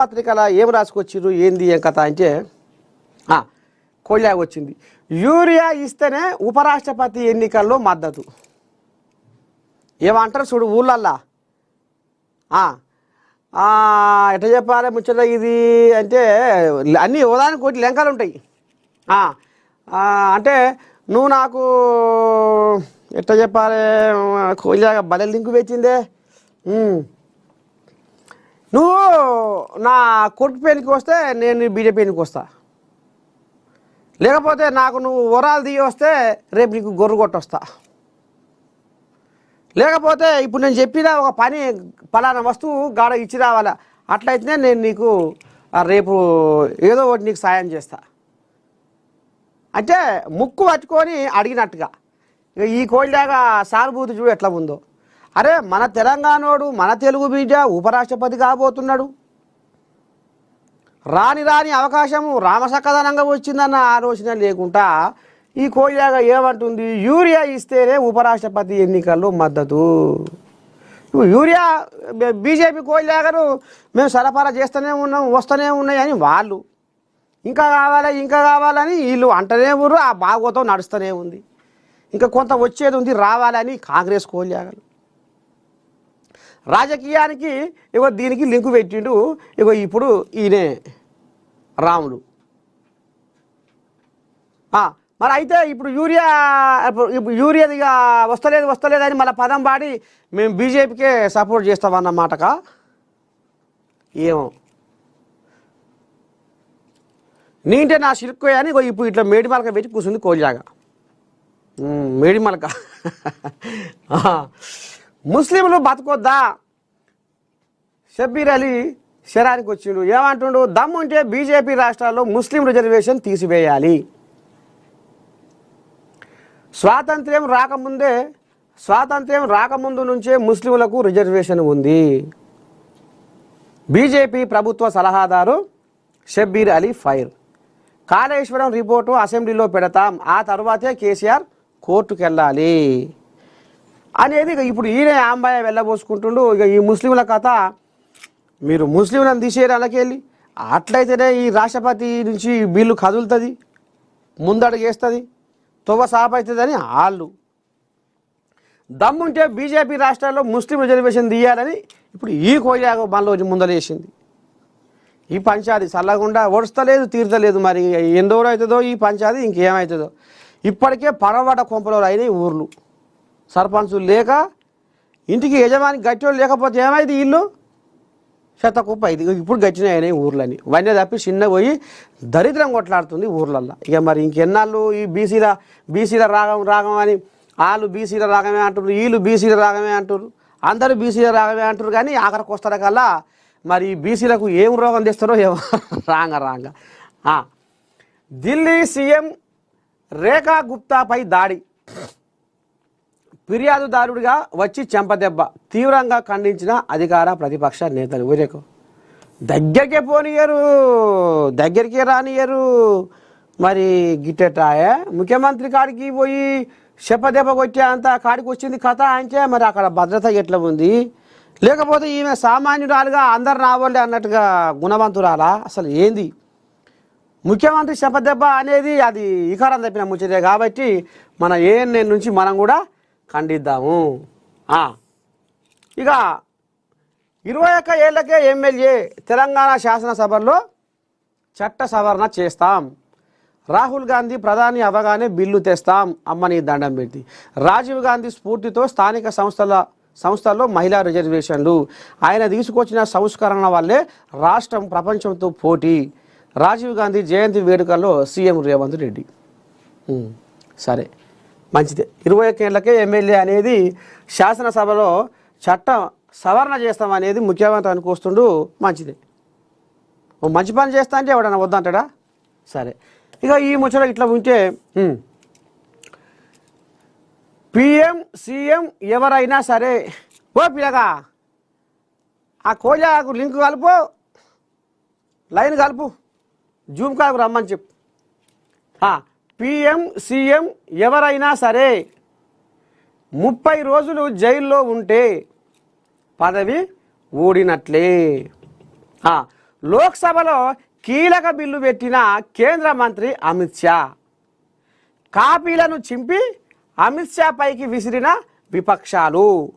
పత్రికల ఏం రాసుకొచ్చిర్రు ఏంది ఏం కథ అంటే కోళ్ళ వచ్చింది. యూరియా ఇస్తేనే ఉపరాష్ట్రపతి ఎన్నికల్లో మద్దతు. ఏమంటారు చూడు ఊళ్ళల్లా ఎట్లా చెప్పాలి ముచ్చట ఇది అంటే అన్నీ ఉదాహరణ కోటి లెంకలు ఉంటాయి. అంటే నువ్వు నాకు ఎట్లా చెప్పాలి కోళ్ళగా బల లింకు పెట్టిందే, నువ్వు నా కొడుకు పెళ్ళికి వస్తే నేను బీజేపీ పెళ్ళికి వస్తా, లేకపోతే నాకు నువ్వు వరాలు దిగి వస్తే రేపు నీకు గొర్రె కొట్టొస్తా, లేకపోతే ఇప్పుడు నేను చెప్పిన ఒక పని పలానా వస్తువు గాడ ఇచ్చి రావాలా, అట్లయితేనే నేను నీకు రేపు ఏదో ఒకటి నీకు సాయం చేస్తా అంటే ముక్కు పట్టుకొని అడిగినట్టుగా. ఇక ఈ కోళ్ళగా సానుభూతి చూడు ఎట్లా ఉందో. అరే మన తెలంగాణోడు మన తెలుగు బిడ్డ ఉపరాష్ట్రపతి కాబోతున్నాడు, రాని అవకాశము రామసక్కదనంగా వచ్చిందన్న ఆలోచన లేకుండా ఈ కోళ్ళగా ఏమంటుంది, యూరియా ఇస్తేనే ఉపరాష్ట్రపతి ఎన్నికల్లో మద్దతు. యూరియా బీజేపీ కోళ్ళగాను మేము సరఫరా చేస్తూనే ఉన్నాం వస్తూనే ఉన్నాయి అని వాళ్ళు, ఇంకా కావాలని వీళ్ళు అంటనే ఊరు, ఆ భాగవతం నడుస్తూనే ఉంది. ఇంకా కొంత వచ్చేది ఉంది రావాలని కాంగ్రెస్ కోళ్ళగాలు రాజకీయానికి ఇగో దీనికి లింకు పెట్టిండు. ఇగో ఇప్పుడు ఈయనే రాముడు. మరి అయితే ఇప్పుడు యూరియాదిగా వస్తలేదని మళ్ళీ పదం పాడి మేము బీజేపీకే సపోర్ట్ చేస్తామన్నమాటకా ఏమో. నీంటే నా సిల్క్ అని ఇప్పుడు ఇట్లా మేడిమలక పెట్టి కూర్చుంది కోళ్ళగా. మేడిమలక ముస్లింలు బతకొద్దా? షబ్బీర్ అలీ శరానికి వచ్చిండు. ఏమంటుండు, దమ్ముంటే బీజేపీ రాష్ట్రాల్లో ముస్లిం రిజర్వేషన్ తీసివేయాలి. స్వాతంత్ర్యం రాకముందు నుంచే ముస్లింలకు రిజర్వేషన్ ఉంది. బీజేపీ ప్రభుత్వ సలహాదారు షబ్బీర్ అలీ ఫైర్. కాళేశ్వరం రిపోర్టు అసెంబ్లీలో పెడతాం, ఆ తర్వాతే కేసీఆర్ కోర్టుకు వెళ్ళాలి అనేది ఇప్పుడు ఈయన ఆంబాయ వెళ్ళబోసుకుంటుండు. ఇక ఈ ముస్లింల కథ, మీరు ముస్లింలను తీసేయాలి అలాకెళ్ళి, అట్లయితేనే ఈ రాష్ట్రపతి నుంచి బిల్లు కదులుతుంది, ముందడుగేస్తుంది, తొవ్వ సాపవుతుందని వాళ్ళు. దమ్ముంటే బీజేపీ రాష్ట్రాల్లో ముస్లిం రిజర్వేషన్ తీయాలని ఇప్పుడు ఈ కోయాగో మనలో ముందలేసింది. ఈ పంచాయతీ చల్లకుండా ఓడుస్తలేదు తీరుతలేదు. మరి ఎన్ని రోజులు అవుతుందో ఈ పంచాయతీ, ఇంకేమవుతుందో. ఇప్పటికే పరవట కొంపలో అయినాయి ఊర్లు, సర్పంచులు లేక, ఇంటికి యజమాని గట్టోళ్ళు లేకపోతే ఏమైంది, ఇల్లు శతకుప్ప ఇది. ఇప్పుడు గట్టిన అయినాయి ఊర్లని, వన్య తప్పి చిన్న పోయి దరిద్రం కొట్లాడుతుంది ఊర్లల్లో. ఇక మరి ఇంకెన్నాళ్ళు ఈ బీసీల రాగం అని వాళ్ళు బీసీల రాగమే అంటారు, వీళ్ళు బీసీల రాగమే అంటారు, అందరూ బీసీల రాగమే అంటారు. కానీ ఆఖరికి వస్తారు కల్లా మరి బీసీలకు ఏం రోగం తెస్తారో ఏమో రాంగ. ఢిల్లీ సీఎం రేఖా గుప్తాపై దాడి, ఫిర్యాదుదారుడిగా వచ్చి చెంపదెబ్బ, తీవ్రంగా ఖండించిన అధికార ప్రతిపక్ష నేతలు. ఊరేకు దగ్గరికే పోనీయరు, దగ్గరికే రానియరు. మరి గిట్టెటాయే ముఖ్యమంత్రి కాడికి పోయి చెంపదెబ్బ కొట్టే అంత కాడికి వచ్చింది కథ అంటే మరి అక్కడ భద్రత ఎట్లా ఉంది? లేకపోతే ఈమె సామాన్యురాలుగా అందరు రావాలి అన్నట్టుగా గుణవంతురాలా? అసలు ఏంది ముఖ్యమంత్రి చెంపదెబ్బ అనేది? అది ఇకారం తప్పిన ముచ్చటే కాబట్టి మన ఏఎన్ఎన్ నుంచి మనం కూడా ఖండిద్దాము. ఇక 21 ఏళ్లకే ఎమ్మెల్యే, తెలంగాణ శాసనసభలో చట్ట సవరణ చేస్తాం. రాహుల్ గాంధీ ప్రధాని అవగానే బిల్లు తెస్తాం, అమ్మని దండం పెట్టి. రాజీవ్ గాంధీ స్ఫూర్తితో స్థానిక సంస్థల్లో మహిళా రిజర్వేషన్లు. ఆయన తీసుకొచ్చిన సంస్కరణ వల్లే రాష్ట్రం ప్రపంచంతో పోటీ. రాజీవ్ గాంధీ జయంతి వేడుకల్లో సీఎం రేవంత్ రెడ్డి. సరే మంచిదే. 21 ఏళ్లకే ఎమ్మెల్యే అనేది శాసనసభలో చట్ట సవరణ చేస్తామనేది ముఖ్యమంత్రి అనుకొస్తుండు. మంచిదే, ఓ మంచి పని చేస్తా అంటే ఎవడన్నా వద్దంటాడా? సరే, ఇక ఈ ముచ్చట ఇట్లా ఉంటే పిఎం సీఎం ఎవరైనా సరే, ఓ పిల్లగా ఆ కోజాకు లింక్ కలుపు, లైన్ కలుపు, జూమ్ కాల్కు రమ్మని చెప్పు. పిఎం సీఎం ఎవరైనా సరే 30 రోజులు జైల్లో ఉంటే పదవి ఊడినట్లే. లోక్సభలో కీలక బిల్లు పెట్టిన కేంద్ర మంత్రి అమిత్ షా. కాపీలను చింపి అమిత్ షా పైకి విసిరిన విపక్షాలు.